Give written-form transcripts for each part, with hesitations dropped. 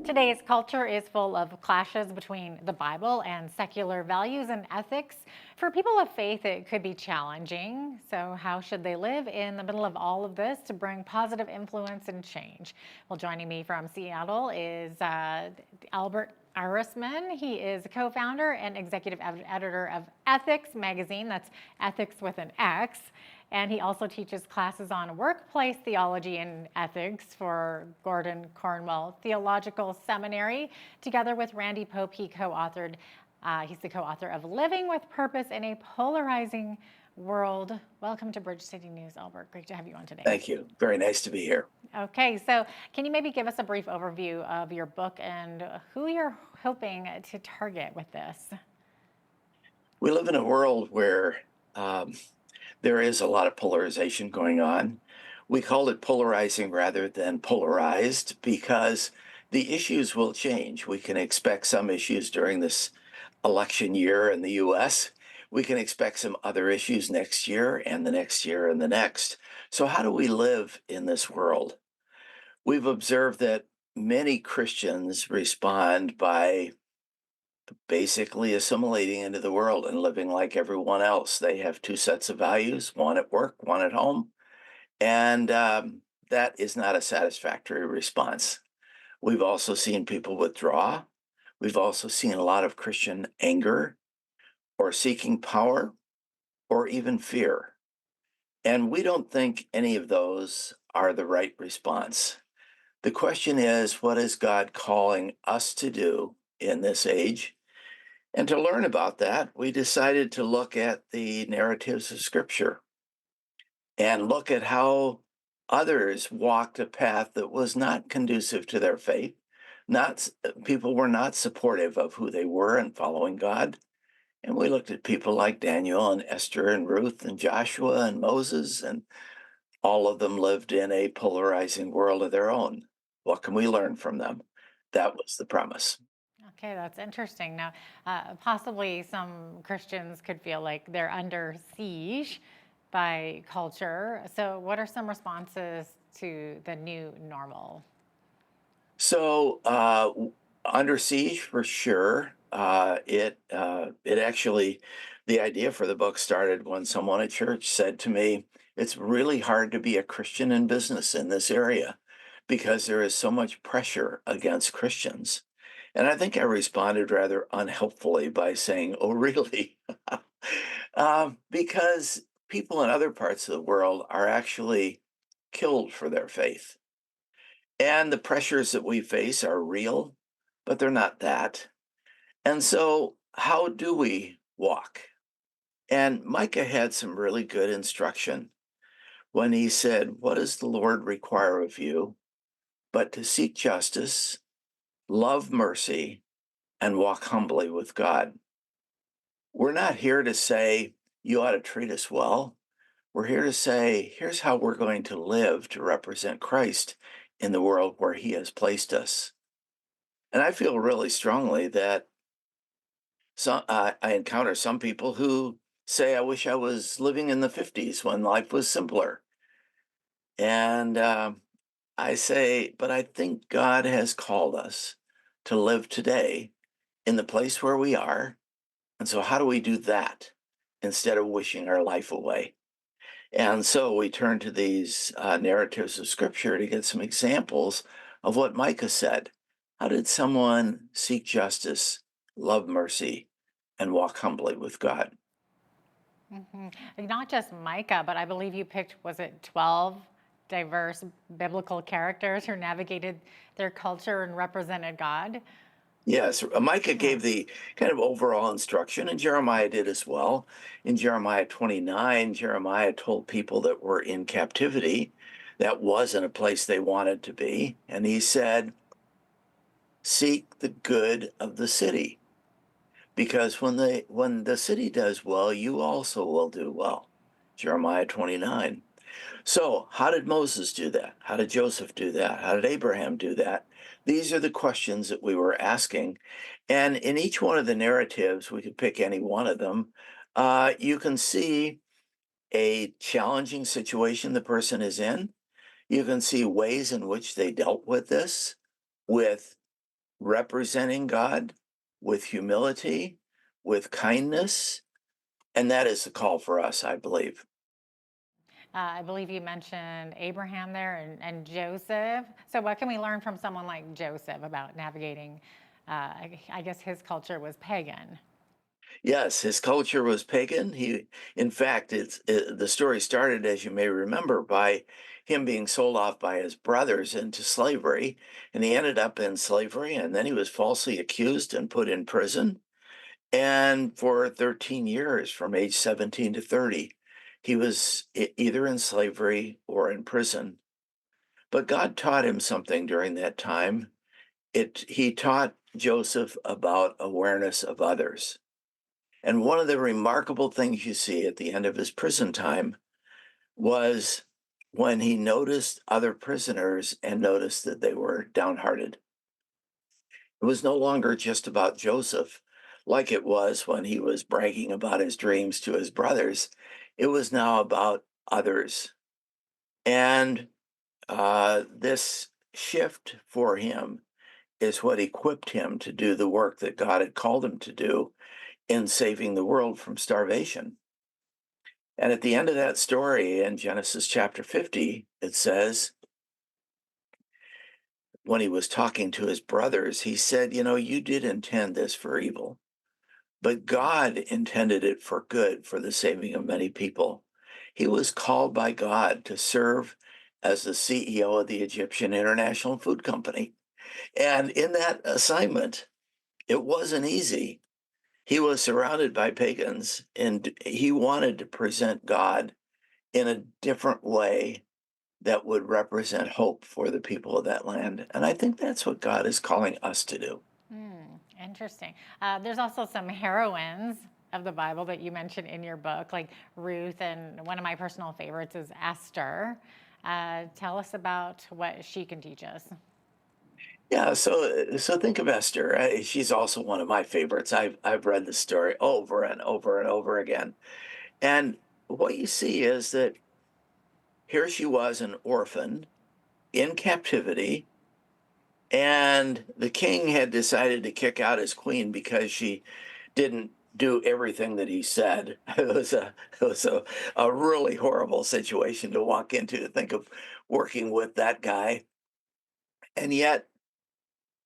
Today's culture is full of clashes between the Bible and secular values and ethics. For people of faith, it could be challenging. So, how should they live in the middle of all of this to bring positive influence and change? Well, joining me from Seattle is Albert Erisman. He is a co-founder and executive editor of Ethics magazine. That's Ethics with an X. And he also teaches classes on workplace theology and ethics for Gordon Cornwell Theological Seminary. Together with Randy Pope, he's the co-author of Living with Purpose in a Polarizing World. Welcome to Bridge City News, Albert. Great to have you on today. Thank you. Very nice to be here. Okay, so can you maybe give us a brief overview of your book and who you're hoping to target with this? We live in a world where there is a lot of polarization going on. We call it polarizing rather than polarized because the issues will change. We can expect some issues during this election year in the US. We can expect some other issues next year and the next year and the next. So, how do we live in this world? We've observed that many Christians respond by basically assimilating into the world and living like everyone else. They have two sets of values, one at work, one at home. And that is not a satisfactory response. We've also seen people withdraw. We've also seen a lot of Christian anger or seeking power or even fear. And we don't think any of those are the right response. The question is, what is God calling us to do in this age? And to learn about that, we decided to look at the narratives of Scripture and look at how others walked a path that was not conducive to their faith. Not people were not supportive of who they were and following God. And we looked at people like Daniel and Esther and Ruth and Joshua and Moses, and all of them lived in a polarizing world of their own. What can we learn from them? That was the premise. Okay, that's interesting. Now, possibly some Christians could feel like they're under siege by culture. So, what are some responses to the new normal? So, under siege for sure. It actually, the idea for the book started when someone at church said to me, "It's really hard to be a Christian in business in this area because there is so much pressure against Christians." And I think I responded rather unhelpfully by saying, "Oh, really?" Because people in other parts of the world are actually killed for their faith. And the pressures that we face are real, but they're not that. And so, how do we walk? And Micah had some really good instruction when he said, "What does the Lord require of you but to seek justice, love mercy, and walk humbly with God?" We're not here to say, "You ought to treat us well." We're here to say, "Here's how we're going to live to represent Christ in the world where he has placed us." And I feel really strongly that I encounter some people who say, "I wish I was living in the 50s when life was simpler." And I say, but I think God has called us to live today in the place where we are. And so, how do we do that instead of wishing our life away? And so, we turn to these narratives of scripture to get some examples of what Micah said. How did someone seek justice, love mercy, and walk humbly with God? hmm Not just Micah, but I believe you picked, was it 12 diverse biblical characters who navigated their culture and represented God? Yes, Micah Yeah. gave the kind of overall instruction, and Jeremiah did as well. In Jeremiah 29, Jeremiah told people that were in captivity that wasn't a place they wanted to be. And he said, "Seek the good of the city, because when the city does well, you also will do well." Jeremiah 29. So, how did Moses do that? How did Joseph do that? How did Abraham do that? These are the questions that we were asking. And in each one of the narratives, we could pick any one of them. You can see a challenging situation the person is in. You can see ways in which they dealt with this, with representing God with humility, with kindness, and that is the call for us, I believe. I believe you mentioned Abraham there and Joseph. So, what can we learn from someone like Joseph about navigating? I guess his culture was pagan. Yes, his culture was pagan. In fact, the story started, as you may remember, by him being sold off by his brothers into slavery, and he ended up in slavery, and then he was falsely accused and put in prison. And for 13 years, from age 17 to 30, he was either in slavery or in prison. But God taught him something during that time. He taught Joseph about awareness of others. And one of the remarkable things you see at the end of his prison time was when he noticed other prisoners and noticed that they were downhearted. It was no longer just about Joseph, like it was when he was bragging about his dreams to his brothers. It was now about others. And this shift for him is what equipped him to do the work that God had called him to do in saving the world from starvation. And at the end of that story in Genesis chapter 50, it says, when he was talking to his brothers, he said, "You know, you did intend this for evil, but God intended it for good, for the saving of many people." He was called by God to serve as the CEO of the Egyptian International Food Company. And in that assignment, it wasn't easy. He was surrounded by pagans, and he wanted to present God in a different way that would represent hope for the people of that land. And I think that's what God is calling us to do. Interesting. There's also some heroines of the Bible that you mentioned in your book, like Ruth, and one of my personal favorites is Esther. Tell us about what she can teach us. Yeah, so think of Esther. She's also one of my favorites. I've read the story over and over and over again. And what you see is that here she was, an orphan in captivity, and the king had decided to kick out his queen because she didn't do everything that he said. It was a really horrible situation to walk into, to think of working with that guy. And yet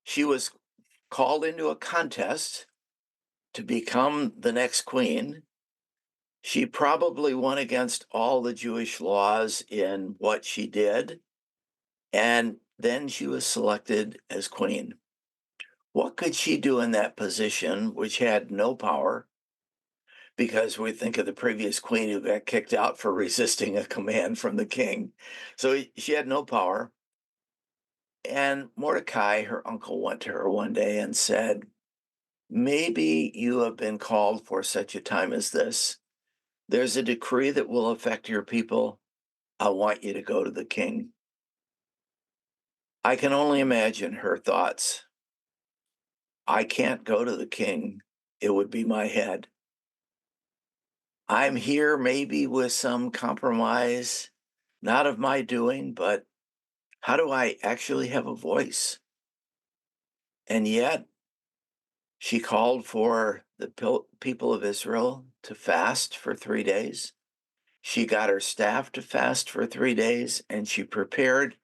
she was called into a contest to become the next queen. She probably went against all the Jewish laws in what she did, and then she was selected as queen. What could she do in that position, which had no power? Because we think of the previous queen who got kicked out for resisting a command from the king. So she had no power. And Mordecai, her uncle, went to her one day and said, "Maybe you have been called for such a time as this. There's a decree that will affect your people. I want you to go to the king." I can only imagine her thoughts. I can't go to the king. It would be my head. I'm here maybe with some compromise, not of my doing, but how do I actually have a voice? And yet, she called for the people of Israel to fast for 3 days. She got her staff to fast for 3 days, and she prepared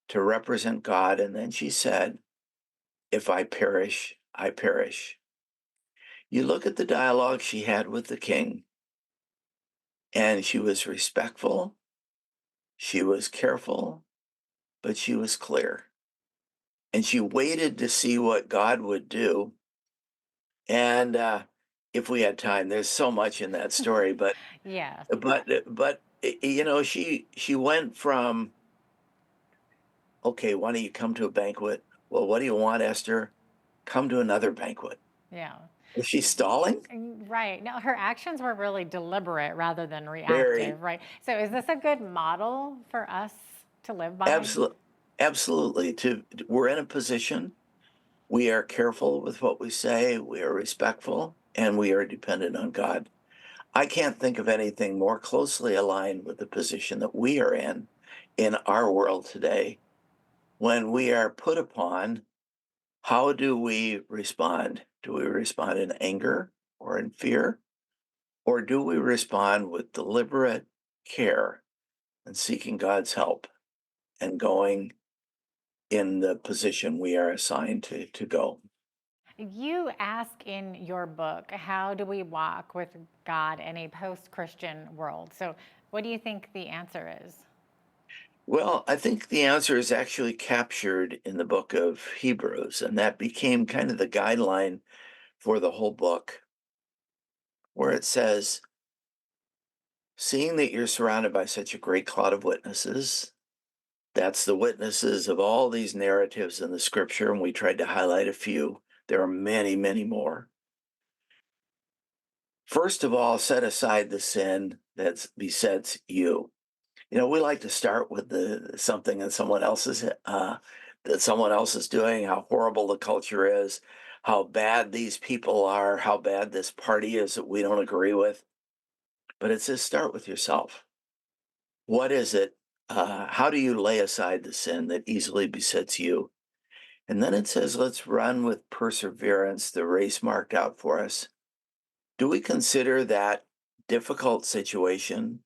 to represent God. And then she said, "If I perish, I perish." You look at the dialogue she had with the king, and she was respectful, she was careful, but she was clear. And she waited to see what God would do. And if we had time, there's so much in that story, but Yes. she went from, "Okay, why don't you come to a banquet? Well, what do you want, Esther? Come to another banquet." Yeah. Was she stalling? Right. Now, her actions were really deliberate rather than Very. reactive, right? So, is this a good model for us to live by? Absolutely. Absolutely. We're in a position, we are careful with what we say, we are respectful, and we are dependent on God. I can't think of anything more closely aligned with the position that we are in our world today, when we are put upon How do we respond? Do we respond in anger or in fear? Or do we respond with deliberate care and seeking God's help and going in the position we are assigned to go? You ask in your book, how do we walk with God in a post Christian world? So, what do you think the answer is? Well, I think the answer is actually captured in the book of Hebrews, and that became kind of the guideline for the whole book, where it says, seeing that you're surrounded by such a great cloud of witnesses, that's the witnesses of all these narratives in the scripture, and we tried to highlight a few. There are many, many more. First of all, set aside the sin that besets you. You know, we like to start with the something that someone else is doing, how horrible the culture is, how bad these people are, how bad this party is that we don't agree with. But it says start with yourself. What is it? How do you lay aside the sin that easily besets you? And then it says, let's run with perseverance the race marked out for us. Do we consider that difficult situation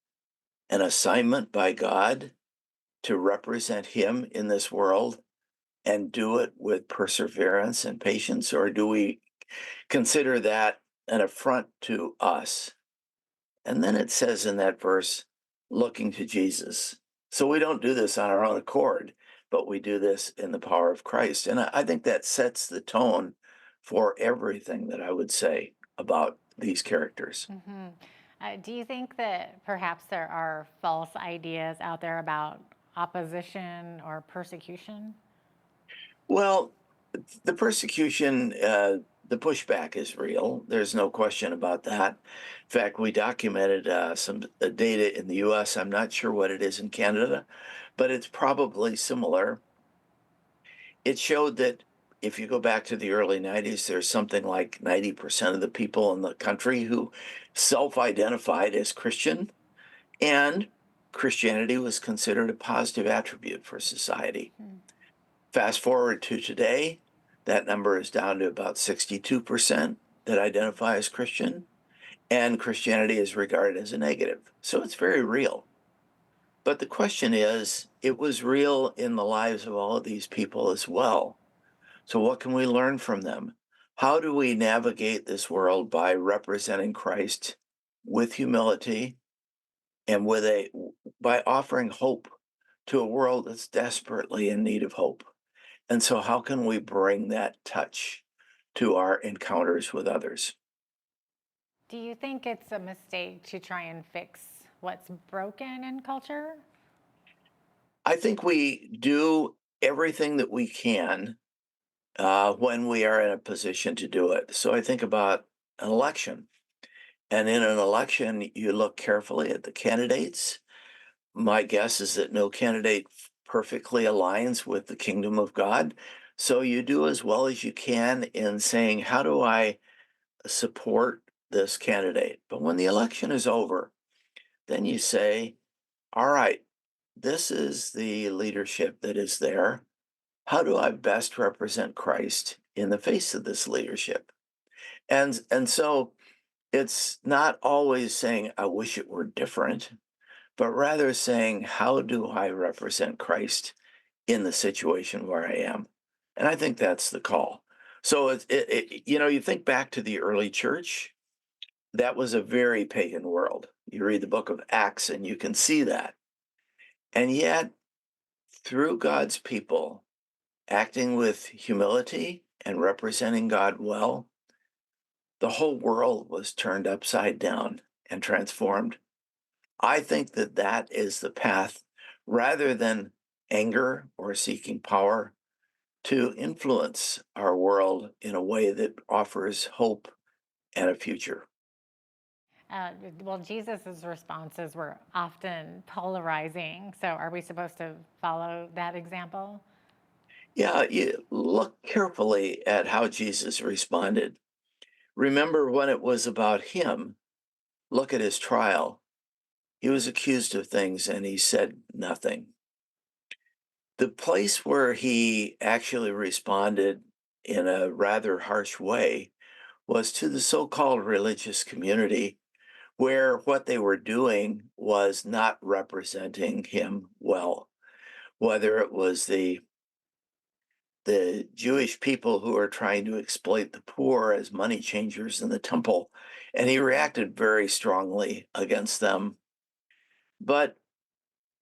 an assignment by God to represent Him in this world and do it with perseverance and patience? Or do we consider that an affront to us? And then it says in that verse, looking to Jesus. So we don't do this on our own accord, but we do this in the power of Christ. And I think that sets the tone for everything that I would say about these characters. Hmm. Do you think that perhaps there are false ideas out there about opposition or persecution? Well, the persecution, the pushback is real. There's no question about that. In fact, we documented some data in the US. I'm not sure what it is in Canada, but it's probably similar. It showed that if you go back to the early 90s, there's something like 90% of the people in the country who self identified as Christian, and Christianity was considered a positive attribute for society. Hmm. Fast forward to today, that number is down to about 62% that identify as Christian, and Christianity is regarded as a negative. So it's very real. But the question is, it was real in the lives of all of these people as well. So, what can we learn from them? How do we navigate this world by representing Christ with humility and by offering hope to a world that's desperately in need of hope? And so, how can we bring that touch to our encounters with others? Do you think it's a mistake to try and fix what's broken in culture? I think we do everything that we can when we are in a position to do it. So, I think about an election. And in an election, you look carefully at the candidates. My guess is that no candidate perfectly aligns with the kingdom of God. So you do as well as you can in saying, how do I support this candidate? But when the election is over, then you say, all right, this is the leadership that is there. How do I best represent Christ in the face of this leadership? And so it's not always saying, I wish it were different, but rather saying, how do I represent Christ in the situation where I am? And I think that's the call. So, you think back to the early church, that was a very pagan world. You read the book of Acts and you can see that. And yet, through God's people acting with humility and representing God well, the whole world was turned upside down and transformed. I think that that is the path rather than anger or seeking power to influence our world in a way that offers hope and a future. Uh, well, Jesus's responses were often polarizing. So, are we supposed to follow that example? Yeah, you look carefully at how Jesus responded. Remember when it was about him, look at his trial. He was accused of things and he said nothing. The place where he actually responded in a rather harsh way was to the so-called religious community, where what they were doing was not representing him well, whether it was the Jewish people who are trying to exploit the poor as money changers in the temple, and he reacted very strongly against them. But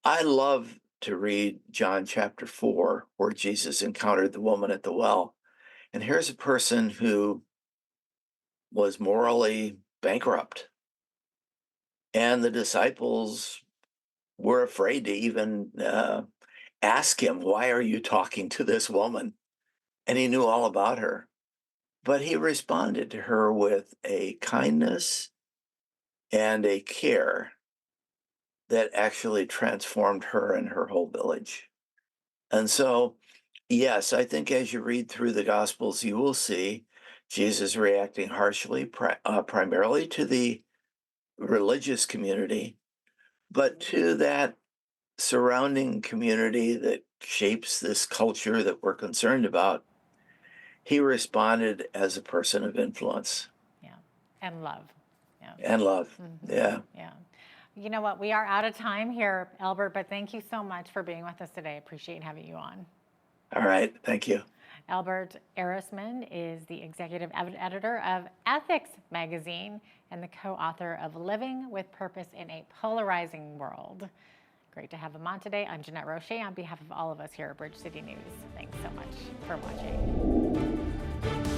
I love to read John chapter 4, where Jesus encountered the woman at the well. And here's a person who was morally bankrupt. And the disciples were afraid to even ask him, "Why are you talking to this woman?" And he knew all about her. But he responded to her with a kindness and a care that actually transformed her and her whole village. And so, yes, I think as you read through the Gospels, you will see Jesus reacting harshly, primarily to the religious community, but to that surrounding community that shapes this culture that we're concerned about. He responded as a person of influence Yeah. And love. Yeah. and love. Yeah. Yeah. You know what? We are out of time here, Albert, but thank you so much for being with us today. Appreciate having you on. All right. Thank you. Albert Erisman is the executive editor of Ethics magazine and the co-author of Living with Purpose in a Polarizing World. Great to have him on today. I'm Jeanette Roche on behalf of all of us here at Bridge City News. Thanks so much for watching.